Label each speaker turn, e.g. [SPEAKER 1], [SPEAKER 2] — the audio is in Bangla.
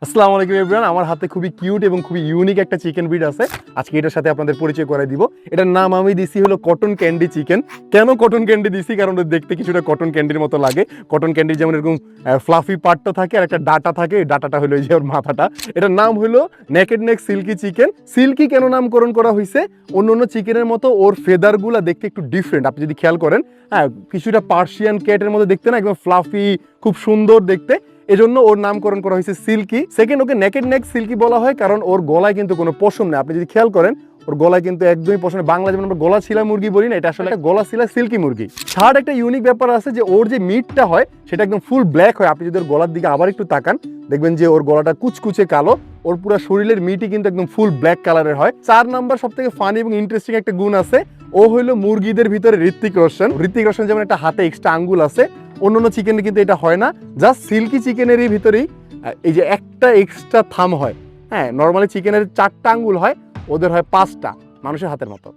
[SPEAKER 1] আসসালামু আলাইকুম এভরিওয়ান। আমার হাতে খুবই কিউট এবং খুবই ইউনিক একটা চিকেন ব্রিড আছে। আজকে এটার সাথে আপনাদের পরিচয় করে দিব। এটার নাম আমি দিছি হলো কটন ক্যান্ডি চিকেন। কেন কটন ক্যান্ডি দিছি? কারণ ওটা দেখতে কিছুটা কটন ক্যান্ডির মতো লাগে। কটন ক্যান্ডির যেমন এরকম ফ্লাফি পার্টটা থাকে আর একটা ডাটা থাকে, এই ডাটাটা হলো এই যে ওর মাথাটা। এটার নাম হলো নেকেড নেক সিল্কি চিকেন। সিল্কি কেন নামকরণ করা হয়েছে? অন্য অন্য চিকেনের মতো ওর ফেদারগুলো দেখতে একটু ডিফারেন্ট। আপনি যদি খেয়াল করেন, হ্যাঁ, কিছুটা পার্সিয়ান ক্যাটের মতো দেখতে না, একদম ফ্লাফি, খুব সুন্দর দেখতে। এজন্য ওর নামকরণ করা হয়েছে সিল্কি। সেকেন্ড, ওকে নেকেড নেক সিল্কি বলা হয় কারণ ওর গলায় কিন্তু কোনো পশম নেই। আপনি যদি খেয়াল করেন, ওর গলায় কিন্তু একদমই পশম নেই। বাংলা যেমন আমরা গলা ছিলা মুরগি বলি না, এটা আসলে একটা গলা ছিলা সিল্কি মুরগি। থার্ড একটা ইউনিক ব্যাপার আছে যে ওর যে মিটটা হয় সেটা একদম ফুল ব্ল্যাক হয়। আপনি যদি ওর গলার দিকে আবার একটু তাকান, দেখবেন যে ওর গলাটা কুচকুচে কালো। ওর পুরো শরীরের মিটই কিন্তু একদম ফুল ব্ল্যাক কালারের হয়। 4 নাম্বার সব থেকে ফানি এবং ইন্টারেস্টিং একটা গুণ আছে, ও হইলো মুরগিদের ভিতরে ঋত্বিক রোশন। ঋত্বিক রোশন যেমন একটা হাতে এক্সট্রা আঙ্গুল আছে, অন্য চিকেনে কিন্তু এটা হয় না। জাস্ট সিল্কি চিকেনেরই ভিতরেই এই যে একটা এক্সট্রা থাম হয়। হ্যাঁ, নর্মালি চিকেনের 4টা আঙ্গুল হয়, ওদের হয় 5টা, মানুষের হাতের মতো।